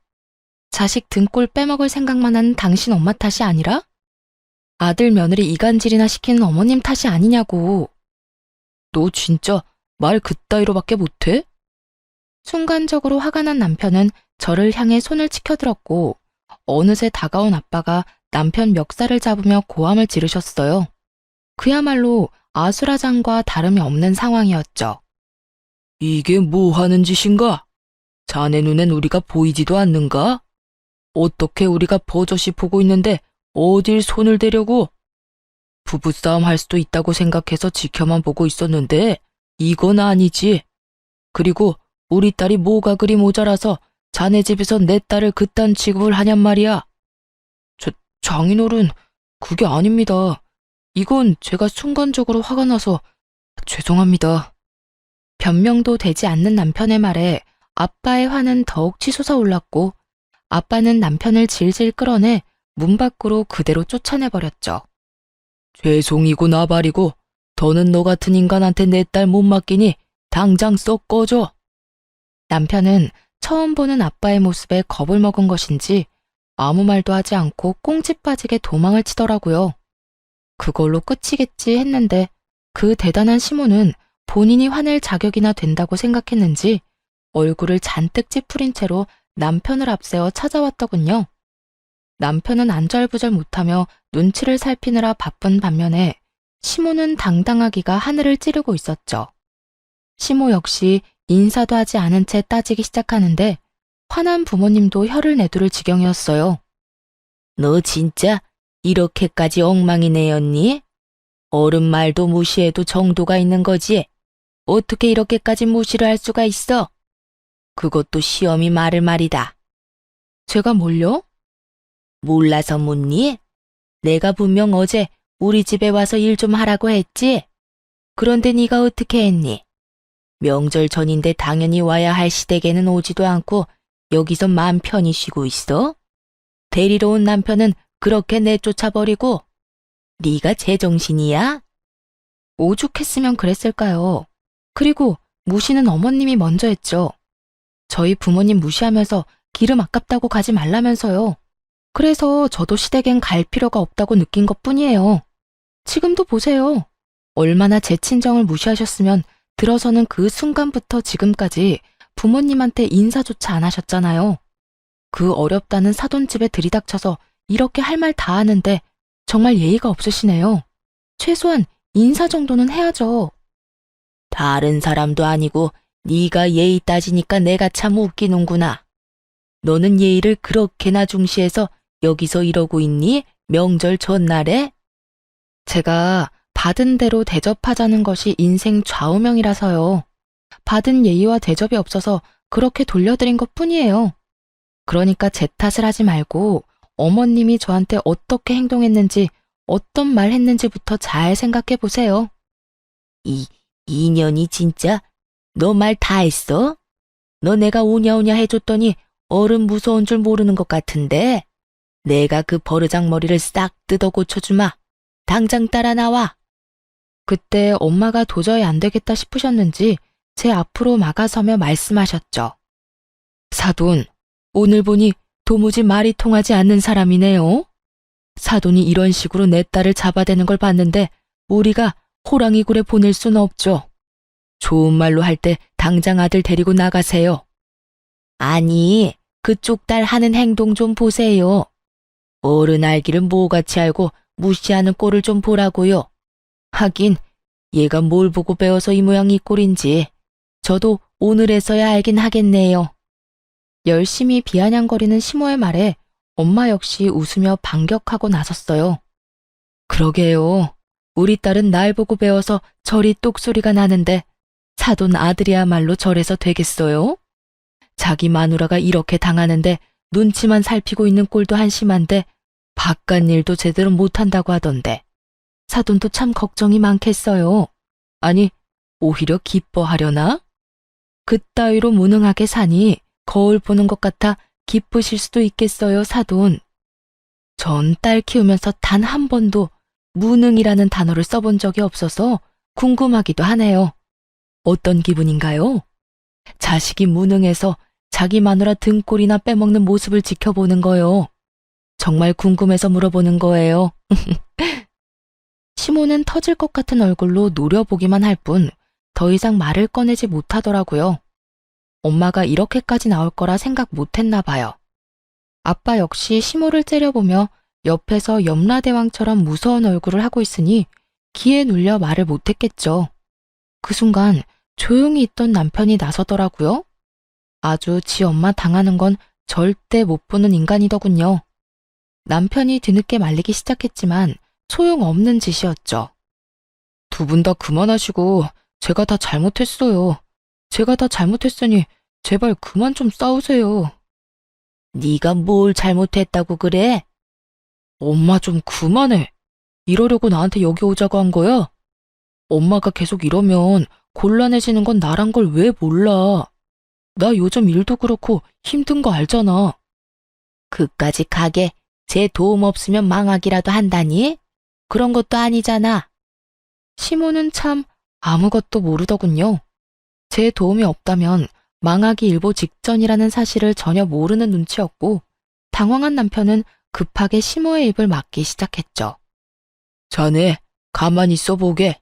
A: 자식 등골 빼먹을 생각만 하는 당신 엄마 탓이 아니라? 아들 며느리 이간질이나 시키는 어머님 탓이 아니냐고. 너 진짜 말 그따위로밖에 못해? 순간적으로 화가 난 남편은 저를 향해 손을 치켜들었고 어느새 다가온 아빠가 남편 멱살을 잡으며 고함을 지르셨어요. 그야말로 아수라장과 다름이 없는 상황이었죠. 이게 뭐 하는 짓인가? 자네 눈엔 우리가 보이지도 않는가? 어떻게 우리가 버젓이 보고 있는데 어딜 손을 대려고? 부부싸움 할 수도 있다고 생각해서 지켜만 보고 있었는데 이건 아니지. 그리고 우리 딸이 뭐가 그리 모자라서 자네 집에서 내 딸을 그딴 취급을 하냔 말이야. 장인어른, 그게 아닙니다. 이건 제가 순간적으로 화가 나서 죄송합니다. 변명도 되지 않는 남편의 말에 아빠의 화는 더욱 치솟아 올랐고 아빠는 남편을 질질 끌어내 문 밖으로 그대로 쫓아내버렸죠. 죄송이고 나발이고 더는 너 같은 인간한테 내 딸 못 맡기니 당장 썩 꺼져. 남편은 처음 보는 아빠의 모습에 겁을 먹은 것인지 아무 말도 하지 않고 꽁지 빠지게 도망을 치더라고요. 그걸로 끝이겠지 했는데 그 대단한 시모는 본인이 화낼 자격이나 된다고 생각했는지 얼굴을 잔뜩 찌푸린 채로 남편을 앞세워 찾아왔더군요. 남편은 안절부절 못하며 눈치를 살피느라 바쁜 반면에 시모는 당당하기가 하늘을 찌르고 있었죠. 시모 역시 인사도 하지 않은 채 따지기 시작하는데 화난 부모님도 혀를 내두를 지경이었어요. 너 진짜 이렇게까지 엉망이 내었니? 어른 말도 무시해도 정도가 있는 거지. 어떻게 이렇게까지 무시를 할 수가 있어? 그것도 시엄이 말을 말이다. 제가 뭘요? 몰라서 묻니? 내가 분명 어제 우리 집에 와서 일 좀 하라고 했지? 그런데 네가 어떻게 했니? 명절 전인데 당연히 와야 할 시댁에는 오지도 않고 여기서 마음 편히 쉬고 있어? 데리러 온 남편은 그렇게 내쫓아버리고 네가 제정신이야? 오죽했으면 그랬을까요? 그리고 무시는 어머님이 먼저 했죠. 저희 부모님 무시하면서 기름 아깝다고 가지 말라면서요. 그래서 저도 시댁엔 갈 필요가 없다고 느낀 것뿐이에요. 지금도 보세요. 얼마나 제 친정을 무시하셨으면 들어서는 그 순간부터 지금까지 부모님한테 인사조차 안 하셨잖아요. 그 어렵다는 사돈집에 들이닥쳐서 이렇게 할 말 다 하는데 정말 예의가 없으시네요. 최소한 인사 정도는 해야죠. 다른 사람도 아니고 네가 예의 따지니까 내가 참 웃기는구나. 너는 예의를 그렇게나 중시해서 여기서 이러고 있니? 명절 전날에? 제가 받은 대로 대접하자는 것이 인생 좌우명이라서요. 받은 예의와 대접이 없어서 그렇게 돌려드린 것뿐이에요. 그러니까 제 탓을 하지 말고 어머님이 저한테 어떻게 행동했는지 어떤 말 했는지부터 잘 생각해 보세요. 이년이 진짜 너 말 다 했어? 너 내가 오냐오냐 해줬더니 어른 무서운 줄 모르는 것 같은데 내가 그 버르장머리를 싹 뜯어 고쳐주마. 당장 따라 나와. 그때 엄마가 도저히 안 되겠다 싶으셨는지 제 앞으로 막아서며 말씀하셨죠. 사돈, 오늘 보니 도무지 말이 통하지 않는 사람이네요. 사돈이 이런 식으로 내 딸을 잡아대는 걸 봤는데 우리가 호랑이 굴에 보낼 수는 없죠. 좋은 말로 할 때 당장 아들 데리고 나가세요. 아니, 그쪽 딸 하는 행동 좀 보세요. 어른 알기를 뭐같이 알고 무시하는 꼴을 좀 보라고요. 하긴 얘가 뭘 보고 배워서 이 모양 이 꼴인지 저도 오늘에서야 알긴 하겠네요. 열심히 비아냥거리는 시모의 말에 엄마 역시 웃으며 반격하고 나섰어요. 그러게요. 우리 딸은 날 보고 배워서 저리 똑소리가 나는데 사돈 아들이야말로 저래서 되겠어요? 자기 마누라가 이렇게 당하는데 눈치만 살피고 있는 꼴도 한심한데 바깥 일도 제대로 못한다고 하던데 사돈도 참 걱정이 많겠어요. 아니, 오히려 기뻐하려나? 그따위로 무능하게 사니 거울 보는 것 같아 기쁘실 수도 있겠어요, 사돈. 전 딸 키우면서 단 한 번도 무능이라는 단어를 써본 적이 없어서 궁금하기도 하네요. 어떤 기분인가요? 자식이 무능해서 자기 마누라 등골이나 빼먹는 모습을 지켜보는 거요. 정말 궁금해서 물어보는 거예요. 시모는 터질 것 같은 얼굴로 노려보기만 할 뿐 더 이상 말을 꺼내지 못하더라고요. 엄마가 이렇게까지 나올 거라 생각 못했나 봐요. 아빠 역시 시모를 째려보며 옆에서 염라대왕처럼 무서운 얼굴을 하고 있으니 기에 눌려 말을 못했겠죠. 그 순간 조용히 있던 남편이 나서더라고요. 아주 지 엄마 당하는 건 절대 못 보는 인간이더군요. 남편이 뒤늦게 말리기 시작했지만 소용없는 짓이었죠. 두 분 다 그만하시고 제가 다 잘못했어요. 제가 다 잘못했으니 제발 그만 좀 싸우세요. 네가 뭘 잘못했다고 그래? 엄마 좀 그만해. 이러려고 나한테 여기 오자고 한 거야? 엄마가 계속 이러면 곤란해지는 건 나란 걸 왜 몰라? 나 요즘 일도 그렇고 힘든 거 알잖아. 그까지 가게 제 도움 없으면 망하기라도 한다니? 그런 것도 아니잖아. 시모는 참 아무것도 모르더군요. 제 도움이 없다면 망하기 일보 직전이라는 사실을 전혀 모르는 눈치였고 당황한 남편은 급하게 시모의 입을 막기 시작했죠. 자네 가만히 있어보게.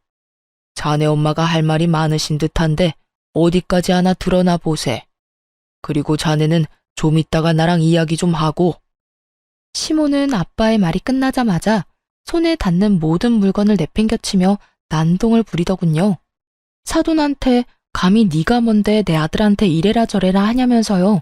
A: 자네 엄마가 할 말이 많으신 듯한데 어디까지 하나 드러나 보세. 그리고 자네는 좀 이따가 나랑 이야기 좀 하고. 시모는 아빠의 말이 끝나자마자 손에 닿는 모든 물건을 내팽겨치며 난동을 부리더군요. 사돈한테 감히 네가 뭔데 내 아들한테 이래라 저래라 하냐면서요.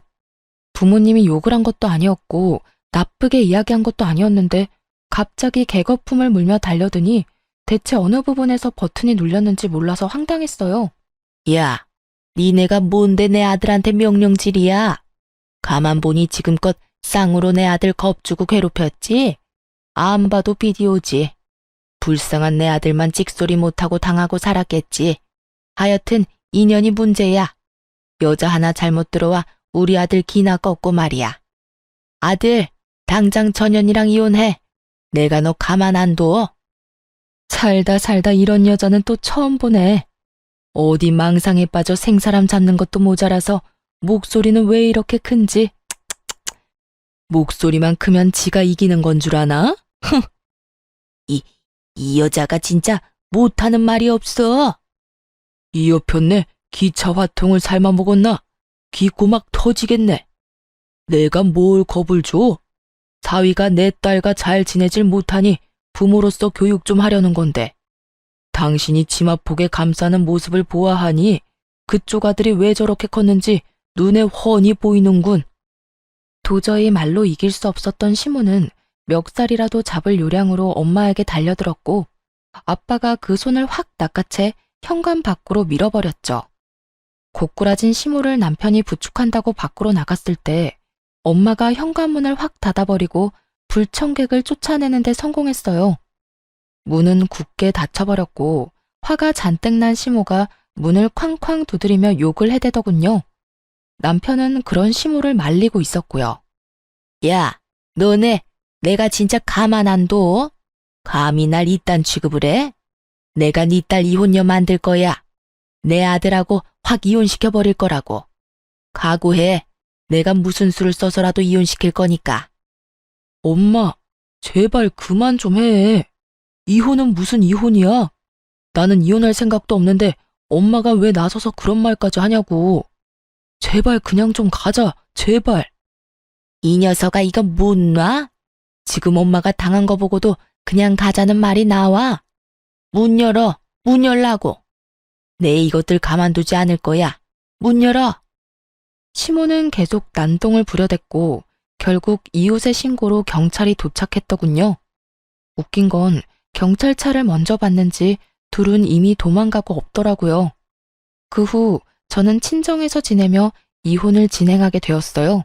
A: 부모님이 욕을 한 것도 아니었고 나쁘게 이야기한 것도 아니었는데 갑자기 개거품을 물며 달려드니 대체 어느 부분에서 버튼이 눌렸는지 몰라서 황당했어요. 야, 니네가 뭔데 내 아들한테 명령질이야? 가만 보니 지금껏 쌍으로 내 아들 겁주고 괴롭혔지? 안 봐도 비디오지. 불쌍한 내 아들만 찍소리 못하고 당하고 살았겠지. 하여튼 인연이 문제야. 여자 하나 잘못 들어와 우리 아들 기나 꺾고 말이야. 아들, 당장 전현이랑 이혼해. 내가 너 가만 안 둬. 살다 살다 이런 여자는 또 처음 보네. 어디 망상에 빠져 생사람 잡는 것도 모자라서 목소리는 왜 이렇게 큰지. 목소리만 크면 지가 이기는 건 줄 아나? 이 여자가 진짜 못하는 말이 없어. 이 여편네 기차 화통을 삶아 먹었나? 기꼬막 터지겠네. 내가 뭘 겁을 줘? 사위가 내 딸과 잘 지내질 못하니 부모로서 교육 좀 하려는 건데. 당신이 치마폭에 감싸는 모습을 보아하니 그쪽 아들이 왜 저렇게 컸는지 눈에 훤히 보이는군. 도저히 말로 이길 수 없었던 시모는 멱살이라도 잡을 요량으로 엄마에게 달려들었고 아빠가 그 손을 확 낚아채 현관 밖으로 밀어버렸죠. 고꾸라진 시모를 남편이 부축한다고 밖으로 나갔을 때 엄마가 현관문을 확 닫아버리고 불청객을 쫓아내는 데 성공했어요. 문은 굳게 닫혀버렸고 화가 잔뜩 난 시모가 문을 쾅쾅 두드리며 욕을 해대더군요. 남편은 그런 시모를 말리고 있었고요. 야, 너네 내가 진짜 가만 안 둬? 감히 날 이딴 취급을 해? 내가 네 딸 이혼녀 만들 거야. 내 아들하고 확 이혼시켜버릴 거라고. 각오해. 내가 무슨 수를 써서라도 이혼시킬 거니까. 엄마, 제발 그만 좀 해. 이혼은 무슨 이혼이야? 나는 이혼할 생각도 없는데 엄마가 왜 나서서 그런 말까지 하냐고. 제발 그냥 좀 가자, 제발. 이 녀석아 이거 못 놔? 지금 엄마가 당한 거 보고도 그냥 가자는 말이 나와? 문 열어, 문 열라고. 내 이것들 가만두지 않을 거야. 문 열어. 시모는 계속 난동을 부려댔고 결국 이웃의 신고로 경찰이 도착했더군요. 웃긴 건 경찰차를 먼저 봤는지 둘은 이미 도망가고 없더라고요. 그 후 저는 친정에서 지내며 이혼을 진행하게 되었어요.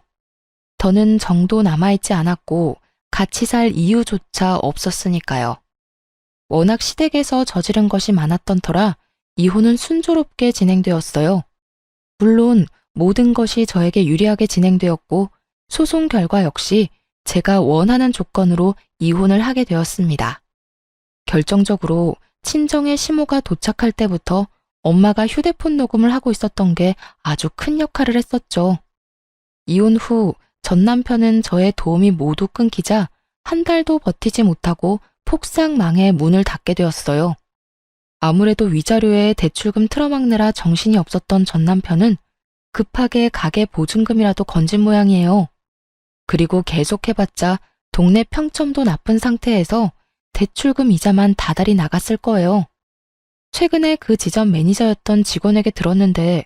A: 더는 정도 남아있지 않았고 같이 살 이유조차 없었으니까요. 워낙 시댁에서 저지른 것이 많았던 터라 이혼은 순조롭게 진행되었어요. 물론 모든 것이 저에게 유리하게 진행되었고 소송 결과 역시 제가 원하는 조건으로 이혼을 하게 되었습니다. 결정적으로 친정의 시모가 도착할 때부터 엄마가 휴대폰 녹음을 하고 있었던 게 아주 큰 역할을 했었죠. 이혼 후 전 남편은 저의 도움이 모두 끊기자 한 달도 버티지 못하고 폭삭 망해 문을 닫게 되었어요. 아무래도 위자료에 대출금 틀어막느라 정신이 없었던 전 남편은 급하게 가게 보증금이라도 건진 모양이에요. 그리고 계속해봤자 동네 평점도 나쁜 상태에서 대출금 이자만 다달이 나갔을 거예요. 최근에 그 지점 매니저였던 직원에게 들었는데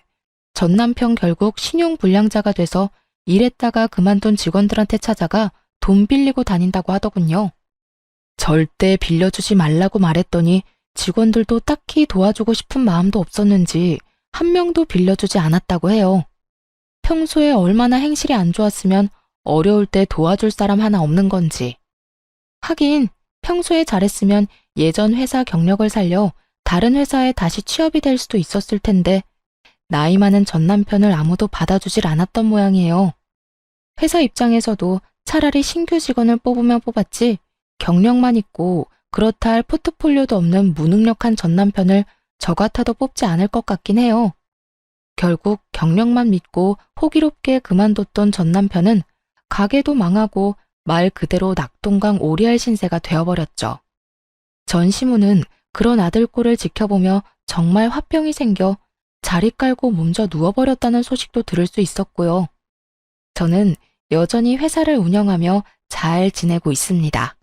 A: 전 남편 결국 신용불량자가 돼서 일했다가 그만둔 직원들한테 찾아가 돈 빌리고 다닌다고 하더군요. 절대 빌려주지 말라고 말했더니 직원들도 딱히 도와주고 싶은 마음도 없었는지 한 명도 빌려주지 않았다고 해요. 평소에 얼마나 행실이 안 좋았으면 어려울 때 도와줄 사람 하나 없는 건지. 하긴 평소에 잘했으면 예전 회사 경력을 살려 다른 회사에 다시 취업이 될 수도 있었을 텐데 나이 많은 전 남편을 아무도 받아주질 않았던 모양이에요. 회사 입장에서도 차라리 신규 직원을 뽑으면 뽑았지 경력만 있고 그렇다 할 포트폴리오도 없는 무능력한 전 남편을 저 같아도 뽑지 않을 것 같긴 해요. 결국 경력만 믿고 호기롭게 그만뒀던 전 남편은 가게도 망하고 말 그대로 낙동강 오리알 신세가 되어버렸죠. 전 시무는 그런 아들 꼴을 지켜보며 정말 화병이 생겨 자리 깔고 몸져 누워버렸다는 소식도 들을 수 있었고요. 저는 여전히 회사를 운영하며 잘 지내고 있습니다.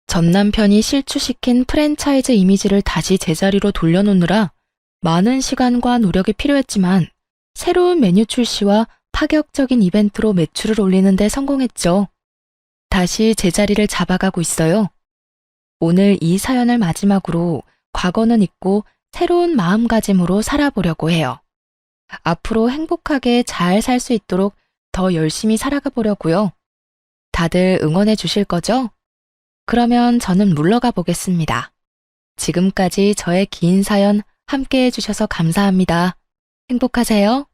A: 전 남편이 실추시킨 프랜차이즈 이미지를 다시 제자리로 돌려놓느라 많은 시간과 노력이 필요했지만 새로운 메뉴 출시와 파격적인 이벤트로 매출을 올리는 데 성공했죠. 다시 제자리를 잡아가고 있어요. 오늘 이 사연을 마지막으로 과거는 잊고 새로운 마음가짐으로 살아보려고 해요. 앞으로 행복하게 잘 살 수 있도록 더 열심히 살아가 보려고요. 다들 응원해 주실 거죠? 그러면 저는 물러가 보겠습니다. 지금까지 저의 긴 사연 함께 해주셔서 감사합니다. 행복하세요.